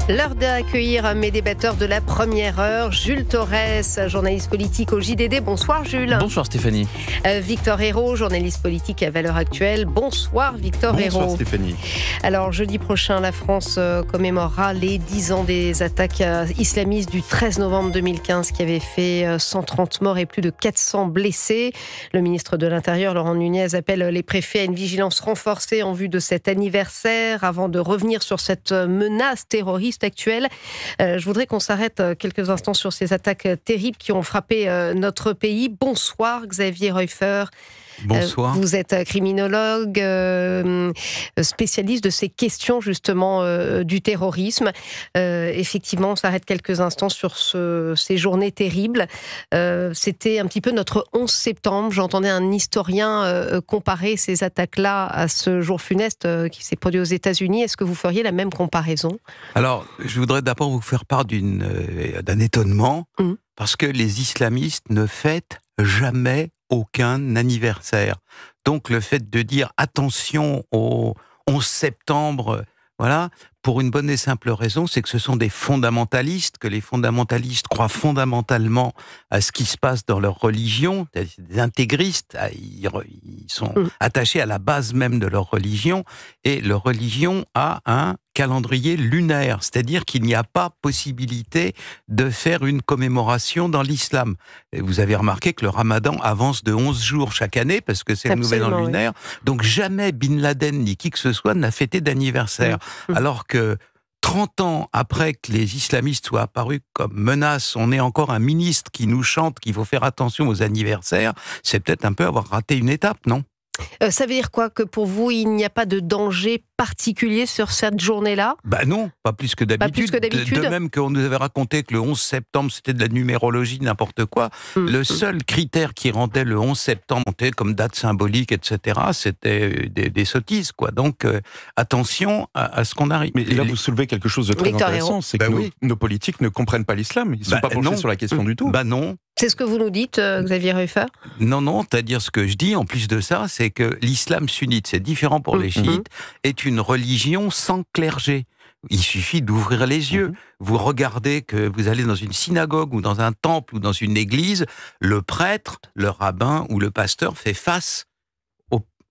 L'heure d'accueillir mes débatteurs de la première heure. Jules Torres, journaliste politique au JDD. Bonsoir Jules. Bonsoir Stéphanie. Victor Hérault, journaliste politique à Valeurs Actuelles. Bonsoir Victor Hérault. Bonsoir Stéphanie. Alors jeudi prochain, la France commémorera les 10 ans des attaques islamistes du 13 novembre 2015 qui avaient fait 130 morts et plus de 400 blessés. Le ministre de l'Intérieur, Laurent Nunez, appelle les préfets à une vigilance renforcée en vue de cet anniversaire. Avant de revenir sur cette menace terroriste actuelle, je voudrais qu'on s'arrête quelques instants sur ces attaques terribles qui ont frappé notre pays. Bonsoir Xavier Reufer. Bonsoir. Vous êtes criminologue, spécialiste de ces questions justement du terrorisme. Effectivement, on s'arrête quelques instants sur ces journées terribles. C'était un petit peu notre 11 septembre. J'entendais un historien comparer ces attaques-là à ce jour funeste qui s'est produit aux États-Unis. Est-ce que vous feriez la même comparaison ? Alors, je voudrais d'abord vous faire part d'un étonnement, parce que les islamistes ne fêtent jamais aucun anniversaire. Donc le fait de dire attention au 11 septembre, voilà, pour une bonne et simple raison, c'est que ce sont des fondamentalistes, que les fondamentalistes croient fondamentalement à ce qui se passe dans leur religion, des intégristes, ils sont attachés à la base même de leur religion, et leur religion a un calendrier lunaire, c'est-à-dire qu'il n'y a pas possibilité de faire une commémoration dans l'islam. Et vous avez remarqué que le ramadan avance de 11 jours chaque année, parce que c'est le nouvel an lunaire, donc jamais Bin Laden ni qui que ce soit n'a fêté d'anniversaire. Alors que 30 ans après que les islamistes soient apparus comme menace, on ait encore un ministre qui nous chante qu'il faut faire attention aux anniversaires, c'est peut-être un peu avoir raté une étape, non ? Ça veut dire quoi ? Que pour vous, il n'y a pas de danger particulier sur cette journée-là ? Non, pas plus que d'habitude. De même qu'on nous avait raconté que le 11 septembre, c'était de la numérologie, n'importe quoi. Le seul critère qui rendait le 11 septembre comme date symbolique, etc., c'était des sottises, quoi. Donc, attention à ce qu'on arrive. Mais là, vous soulevez quelque chose de très intéressant, c'est que nos politiques ne comprennent pas l'islam. Ils ne sont pas penchés sur la question du tout. Non. C'est ce que vous nous dites, Xavier Reufer ? Non, c'est-à-dire ce que je dis, en plus de ça, c'est que l'islam sunnite, c'est différent pour les chiites, est une religion sans clergé. Il suffit d'ouvrir les yeux. Vous regardez que vous allez dans une synagogue ou dans un temple ou dans une église, le prêtre, le rabbin ou le pasteur fait face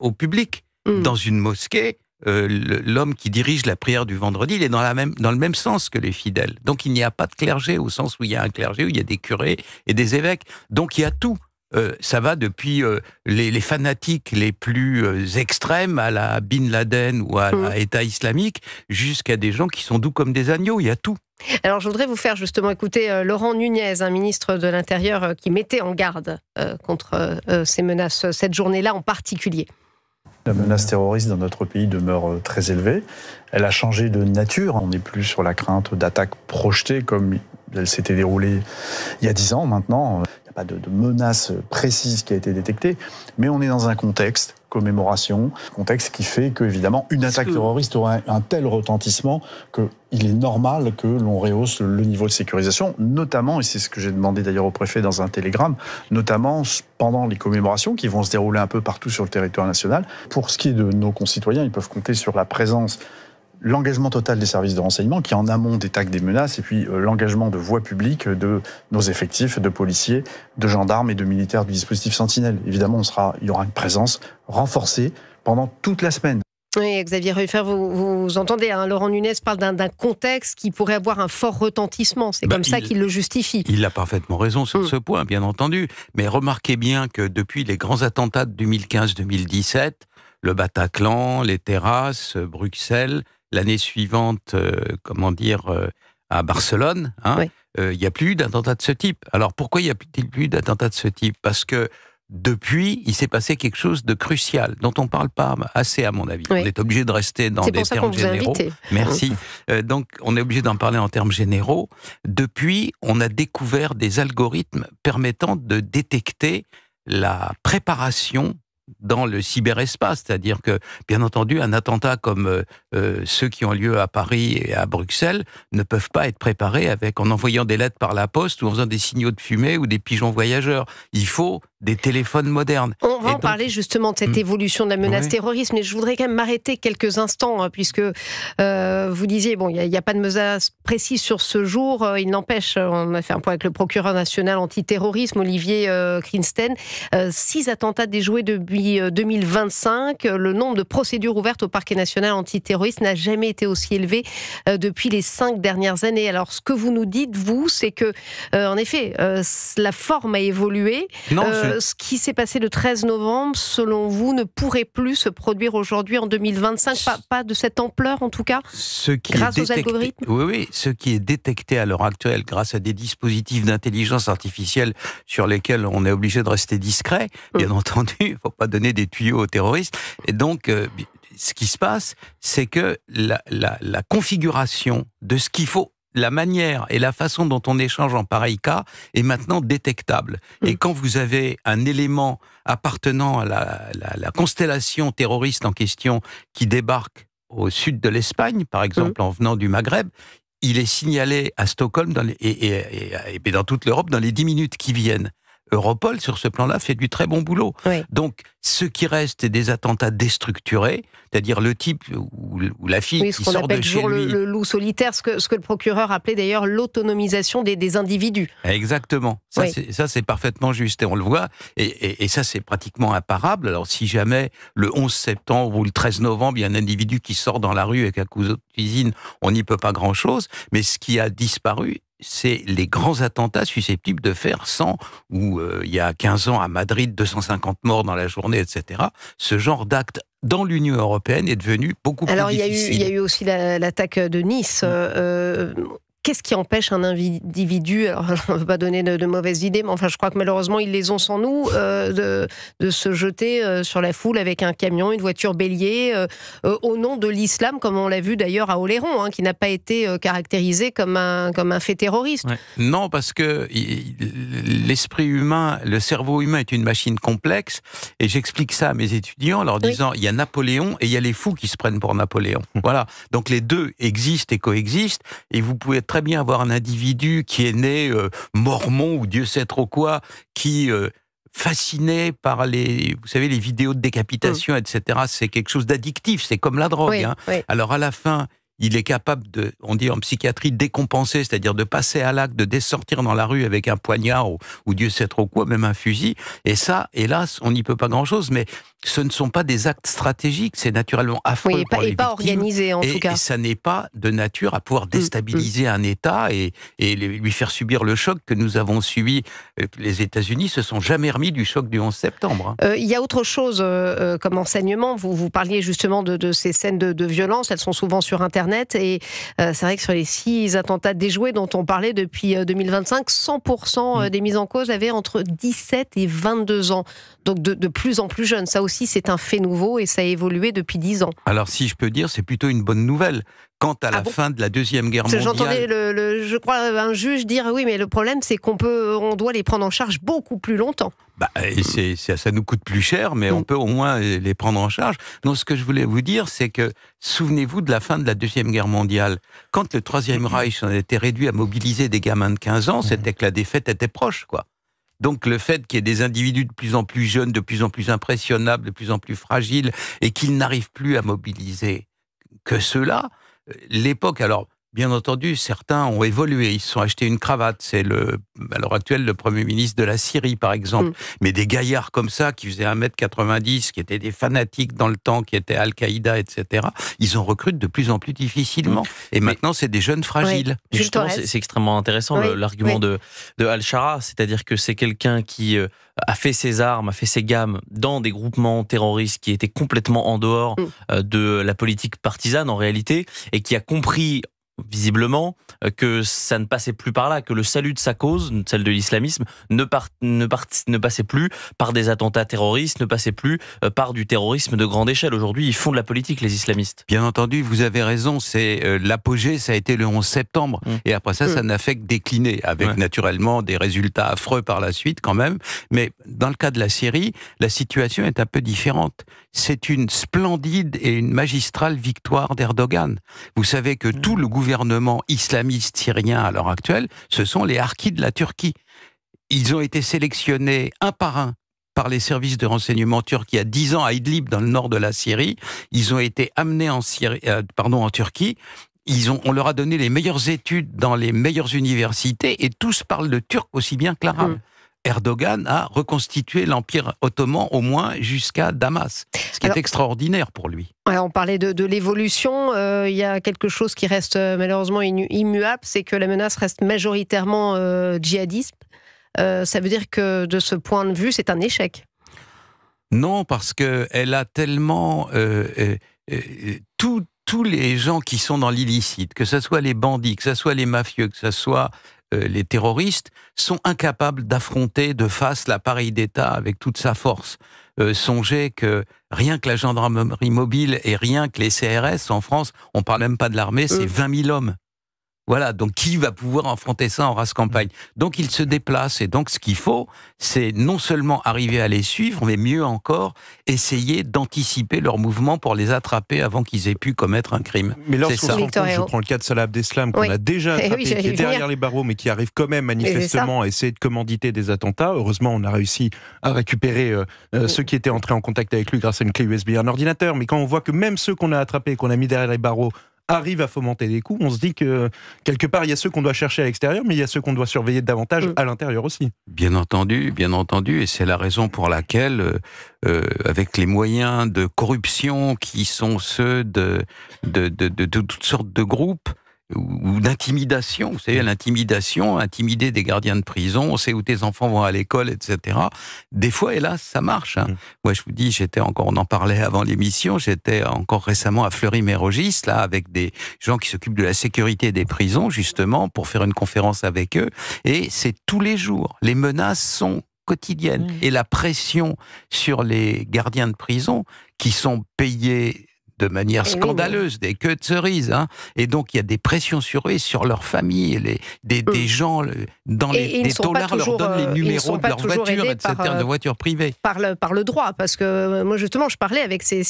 au public. Dans une mosquée, l'homme qui dirige la prière du vendredi, il est dans le même sens que les fidèles. Donc il n'y a pas de clergé, au sens où il y a un clergé, où il y a des curés et des évêques. Donc il y a tout. Ça va depuis les fanatiques les plus extrêmes à la Bin Laden ou à l'État islamique, jusqu'à des gens qui sont doux comme des agneaux. Il y a tout. Alors je voudrais vous faire justement écouter Laurent Nunez, un ministre de l'Intérieur qui mettait en garde contre ces menaces, cette journée-là en particulier. La menace terroriste dans notre pays demeure très élevée. Elle a changé de nature. On n'est plus sur la crainte d'attaques projetées comme elle s'était déroulée il y a 10 ans maintenant. Il n'y a pas de menace précise qui a été détectée. Mais on est dans un contexte, commémoration, contexte qui fait qu'évidemment, une attaque terroriste aura un tel retentissement qu'il est normal que l'on rehausse le niveau de sécurisation, notamment, et c'est ce que j'ai demandé d'ailleurs au préfet dans un télégramme, notamment pendant les commémorations qui vont se dérouler un peu partout sur le territoire national. Pour ce qui est de nos concitoyens, ils peuvent compter sur la présence, l'engagement total des services de renseignement qui en amont détectent des menaces et puis l'engagement de voie publique de nos effectifs de policiers, de gendarmes et de militaires du dispositif Sentinelle. Évidemment, il y aura une présence renforcée pendant toute la semaine. Oui, Xavier Reufer, vous entendez, Laurent Nunez parle d'un contexte qui pourrait avoir un fort retentissement. C'est comme ça qu'il le justifie. Il a parfaitement raison sur ce point, bien entendu. Mais remarquez bien que depuis les grands attentats de 2015-2017, le Bataclan, les terrasses, Bruxelles, l'année suivante, à Barcelone, il n'y a plus eu d'attentats de ce type. Alors pourquoi il n'y a plus d'attentats de ce type ? Parce que depuis, il s'est passé quelque chose de crucial, dont on ne parle pas assez, à mon avis. On est obligé de rester dans des termes généraux. Merci. Donc, on est obligé d'en parler en termes généraux. Depuis, on a découvert des algorithmes permettant de détecter la préparation dans le cyberespace, c'est-à-dire que, bien entendu, un attentat comme ceux qui ont lieu à Paris et à Bruxelles ne peuvent pas être préparés en envoyant des lettres par la poste ou en faisant des signaux de fumée ou des pigeons voyageurs. Il faut des téléphones modernes. On va en parler justement de cette évolution de la menace terroriste, mais je voudrais quand même m'arrêter quelques instants, puisque vous disiez, bon, il n'y a pas de menace précise sur ce jour, il n'empêche, on a fait un point avec le procureur national antiterrorisme, Olivier Krinsten, 6 attentats déjoués depuis 2025, le nombre de procédures ouvertes au parquet national antiterroriste n'a jamais été aussi élevé depuis les 5 dernières années. Alors, ce que vous nous dites, vous, c'est que, en effet, la forme a évolué. Non, ce qui s'est passé le 13 novembre, selon vous, ne pourrait plus se produire aujourd'hui en 2025, pas de cette ampleur en tout cas, grâce aux algorithmes. Oui, ce qui est détecté à l'heure actuelle grâce à des dispositifs d'intelligence artificielle sur lesquels on est obligé de rester discret, bien entendu, il ne faut pas donner des tuyaux aux terroristes. Et donc, ce qui se passe, c'est que la configuration de ce qu'il faut, la manière et la façon dont on échange en pareil cas est maintenant détectable. Et quand vous avez un élément appartenant à la constellation terroriste en question qui débarque au sud de l'Espagne, par exemple en venant du Maghreb, il est signalé à Stockholm et dans toute l'Europe dans les 10 minutes qui viennent. Europol, sur ce plan-là, fait du très bon boulot. Oui. Donc, ce qui reste est des attentats déstructurés, c'est-à-dire le type ou la fille qui sort de chez lui. Le loup solitaire, ce que le procureur appelait d'ailleurs l'autonomisation des individus. Exactement. Ça, c'est parfaitement juste. Et on le voit. Et ça, c'est pratiquement imparable. Alors, si jamais, le 11 septembre ou le 13 novembre, il y a un individu qui sort dans la rue avec un couteau de cuisine, on n'y peut pas grand-chose. Mais ce qui a disparu, c'est les grands attentats susceptibles de faire 100, ou il y a 15 ans à Madrid, 250 morts dans la journée, etc. Ce genre d'acte dans l'Union européenne est devenu beaucoup plus difficile. Alors il y a eu aussi l'attaque de Nice. Qu'est-ce qui empêche un individu, alors on ne veut pas donner de mauvaises idées, mais enfin je crois que malheureusement ils les ont sans nous, de se jeter sur la foule avec un camion, une voiture bélier, au nom de l'islam, comme on l'a vu d'ailleurs à Oléron, qui n'a pas été caractérisé comme un fait terroriste. Ouais. Non, parce que l'esprit humain, le cerveau humain est une machine complexe, et j'explique ça à mes étudiants en leur disant, il y a Napoléon et il y a les fous qui se prennent pour Napoléon. Voilà, donc les deux existent et coexistent, et vous pouvez très bien avoir un individu qui est né mormon ou Dieu sait trop quoi, qui fasciné par les vidéos de décapitation, etc. C'est quelque chose d'addictif, c'est comme la drogue. Oui. Alors à la fin, il est capable de, on dit en psychiatrie, décompenser, c'est-à-dire de passer à l'acte, de sortir dans la rue avec un poignard ou Dieu sait trop quoi, même un fusil. Et ça, hélas, on n'y peut pas grand-chose, mais ce ne sont pas des actes stratégiques, c'est naturellement affreux pour les victimes. Et pas organisé en tout cas. Et ça n'est pas de nature à pouvoir déstabiliser un État et lui faire subir le choc que nous avons subi. Les États-Unis se sont jamais remis du choc du 11 septembre. Il y a autre chose comme enseignement. Vous parliez justement de ces scènes de violence, elles sont souvent sur Internet. Et c'est vrai que sur les 6 attentats déjoués dont on parlait depuis 2025, 100% des mises en cause avaient entre 17 et 22 ans. Donc de plus en plus jeunes. Ça aussi, c'est un fait nouveau et ça a évolué depuis 10 ans. Alors si je peux dire, c'est plutôt une bonne nouvelle. Quant à la fin de la Deuxième Guerre mondiale... J'entendais, je crois, un juge dire, oui, mais le problème, c'est on doit les prendre en charge beaucoup plus longtemps. Ça nous coûte plus cher, mais on peut au moins les prendre en charge. Non, ce que je voulais vous dire, c'est que, souvenez-vous de la fin de la Deuxième Guerre mondiale. Quand le Troisième Reich en était réduit à mobiliser des gamins de 15 ans, c'était que la défaite était proche, quoi. Donc le fait qu'il y ait des individus de plus en plus jeunes, de plus en plus impressionnables, de plus en plus fragiles, et qu'ils n'arrivent plus à mobiliser que ceux-là, l'époque, alors bien entendu, certains ont évolué, ils se sont achetés une cravate, c'est à l'heure actuelle le Premier ministre de la Syrie par exemple, mais des gaillards comme ça, qui faisaient 1m90, qui étaient des fanatiques dans le temps, qui étaient Al-Qaïda, etc., ils en recrutent de plus en plus difficilement, et maintenant c'est des jeunes fragiles. Oui. Justement, c'est extrêmement intéressant l'argument de Al-Shara, c'est-à-dire que c'est quelqu'un qui a fait ses armes, a fait ses gammes dans des groupements terroristes qui étaient complètement en dehors de la politique partisane en réalité, et qui a compris visiblement, que ça ne passait plus par là, que le salut de sa cause, celle de l'islamisme, ne passait plus par des attentats terroristes, ne passait plus par du terrorisme de grande échelle. Aujourd'hui, ils font de la politique, les islamistes. Bien entendu, vous avez raison, c'est l'apogée, ça a été le 11 septembre, et après ça, ça n'a fait que décliner, avec naturellement des résultats affreux par la suite quand même, mais dans le cas de la Syrie, la situation est un peu différente. C'est une splendide et une magistrale victoire d'Erdogan. Vous savez que tout le gouvernement islamiste syrien à l'heure actuelle, ce sont les harkis de la Turquie. Ils ont été sélectionnés un par les services de renseignement turcs il y a 10 ans à Idlib, dans le nord de la Syrie. Ils ont été amenés en Turquie. On leur a donné les meilleures études dans les meilleures universités et tous parlent le turc aussi bien que l'arabe. Erdogan a reconstitué l'Empire ottoman au moins jusqu'à Damas, ce qui est extraordinaire pour lui. On parlait de l'évolution, il y a quelque chose qui reste malheureusement immuable, c'est que la menace reste majoritairement djihadiste. Ça veut dire que de ce point de vue, c'est un échec. Non, parce qu'elle a tellement... tous les gens qui sont dans l'illicite, que ce soit les bandits, que ce soit les mafieux, que ce soit les terroristes, sont incapables d'affronter de face l'appareil d'État avec toute sa force. Songez que rien que la gendarmerie mobile et rien que les CRS en France, on ne parle même pas de l'armée, c'est 20 000 hommes. Voilà, donc qui va pouvoir affronter ça en race campagne? Donc ils se déplacent, et donc ce qu'il faut, c'est non seulement arriver à les suivre, mais mieux encore, essayer d'anticiper leurs mouvements pour les attraper avant qu'ils aient pu commettre un crime. Mais lorsqu'on se rend compte, je prends le cas de Salah Abdeslam, qu'on a déjà attrapé, qui est derrière les barreaux, mais qui arrive quand même manifestement à essayer de commanditer des attentats. Heureusement, on a réussi à récupérer ceux qui étaient entrés en contact avec lui grâce à une clé USB et un ordinateur. Mais quand on voit que même ceux qu'on a attrapés, qu'on a mis derrière les barreaux, arrive à fomenter des coups, on se dit que quelque part il y a ceux qu'on doit chercher à l'extérieur, mais il y a ceux qu'on doit surveiller davantage à l'intérieur aussi. Bien entendu, et c'est la raison pour laquelle, avec les moyens de corruption qui sont ceux de toutes sortes de groupes, ou d'intimidation, vous savez, l'intimidation, intimider des gardiens de prison, on sait où tes enfants vont à l'école, etc. Des fois, hélas, ça marche. Moi, je vous dis, on en parlait avant l'émission, j'étais encore récemment à Fleury-Mérogis, là, avec des gens qui s'occupent de la sécurité des prisons, justement, pour faire une conférence avec eux, et c'est tous les jours. Les menaces sont quotidiennes, et la pression sur les gardiens de prison, qui sont payés de manière scandaleuse, des queues de cerises, et donc il y a des pressions sur eux et sur leur famille, des gens dans des taulards leur donnent les numéros de leur voiture, etc., de voitures privées. Par le droit, parce que moi justement je parlais avec ces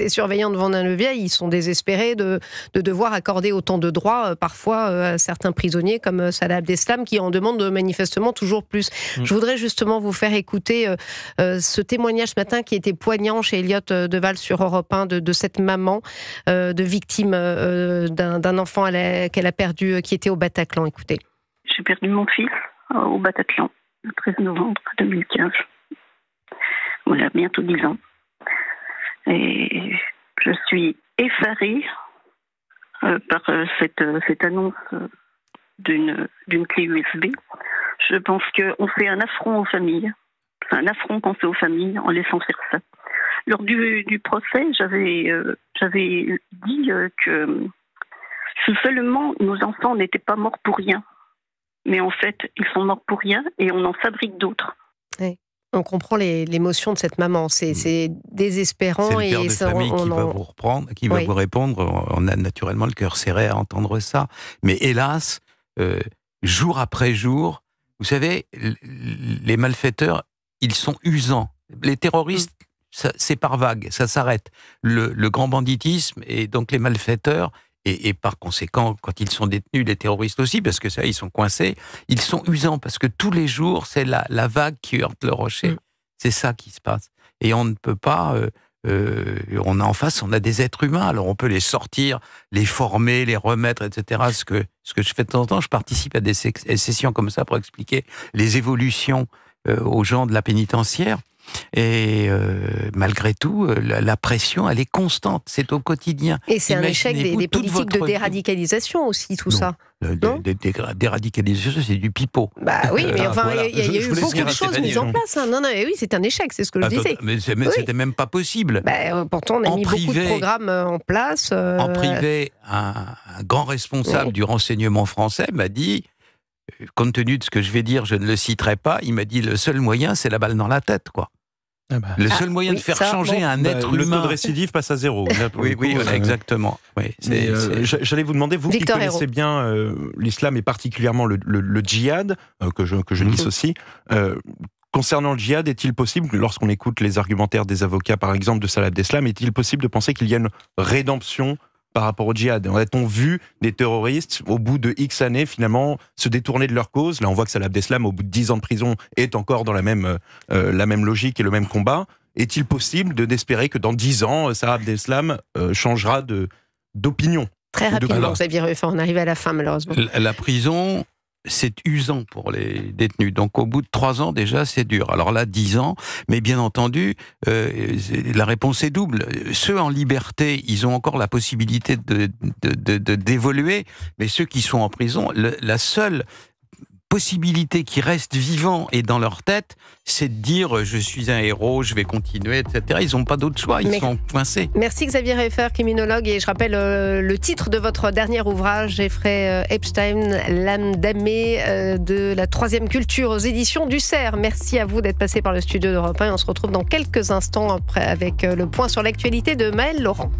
surveillants de Vendin-le-Vieil, ils sont désespérés de devoir accorder autant de droits parfois à certains prisonniers comme Salah Abdeslam qui en demandent manifestement toujours plus. Je voudrais justement vous faire écouter ce témoignage ce matin qui était poignant chez Elliot Deval sur Europe 1 de cette maman de victime d'un enfant qu'elle a perdu, qui était au Bataclan. Écoutez. J'ai perdu mon fils au Bataclan le 13 novembre 2015. On a bientôt 10 ans. Et je suis effarée par cette annonce d'une clé USB. Je pense qu'on fait un affront aux familles. C'est un affront qu'on fait aux familles en laissant faire ça. Lors du procès, j'avais dit que seulement nos enfants n'étaient pas morts pour rien. Mais en fait, ils sont morts pour rien et on en fabrique d'autres. Oui. On comprend l'émotion de cette maman. C'est désespérant. C'est le père de famille qui va vous répondre. On a naturellement le cœur serré à entendre ça. Mais hélas, jour après jour, vous savez, les malfaiteurs, ils sont usants. Les terroristes, c'est par vague, ça s'arrête. Le grand banditisme et donc les malfaiteurs, et par conséquent, quand ils sont détenus, les terroristes aussi, parce que ça, ils sont coincés, ils sont usants, parce que tous les jours, c'est la vague qui heurte le rocher. C'est ça qui se passe. Et on ne peut pas... en face, on a des êtres humains, alors on peut les sortir, les former, les remettre, etc. Ce que je fais de temps en temps, je participe à des sessions comme ça pour expliquer les évolutions aux gens de la pénitentiaire. Et malgré tout, la pression, elle est constante, c'est au quotidien. Et c'est un échec des politiques de déradicalisation aussi, tout ça. déradicalisation, c'est du pipeau. Bah oui, mais enfin, il y a eu beaucoup de choses mises en place. Non, oui, c'est un échec, c'est ce que je disais. Mais c'était même pas possible. Pourtant, on a mis beaucoup de programmes en place. En privé, un grand responsable du renseignement français m'a dit, compte tenu de ce que je vais dire, je ne le citerai pas, il m'a dit, le seul moyen, c'est la balle dans la tête, quoi. Le seul moyen de faire changer un être humain... Le taux de récidive passe à 0. Oui, exactement. Oui, j'allais vous demander, vous Victor qui connaissez Hérault. bien l'islam et particulièrement le djihad, que je dissocie, concernant le djihad, est-il possible, lorsqu'on écoute les argumentaires des avocats, par exemple, de Salah Abdeslam, est-il possible de penser qu'il y a une rédemption par rapport au djihad? A-t-on vu des terroristes, au bout de X années, finalement, se détourner de leur cause? Là, on voit que Salah Abdeslam, au bout de 10 ans de prison, est encore dans la même logique et le même combat. Est-il possible d'espérer que dans 10 ans, Salah Abdeslam changera d'opinion? Très rapidement, Xavier Ruffin, on arrive à la fin, malheureusement. La prison, c'est usant pour les détenus. Donc, au bout de 3 ans, déjà, c'est dur. Alors là, 10 ans, mais bien entendu, la réponse est double. Ceux en liberté, ils ont encore la possibilité d'évoluer, mais ceux qui sont en prison, la seule possibilité qui reste vivant et dans leur tête, c'est de dire je suis un héros, je vais continuer, etc. Ils n'ont pas d'autre choix, ils sont coincés. Merci Xavier Ruffin, criminologue, et je rappelle le titre de votre dernier ouvrage, Jeffrey Epstein, l'âme damnée, de la 3e culture aux éditions du Cerf. Merci à vous d'être passé par le studio d'Europe 1 et on se retrouve dans quelques instants après avec le point sur l'actualité de Maëlle Laurent.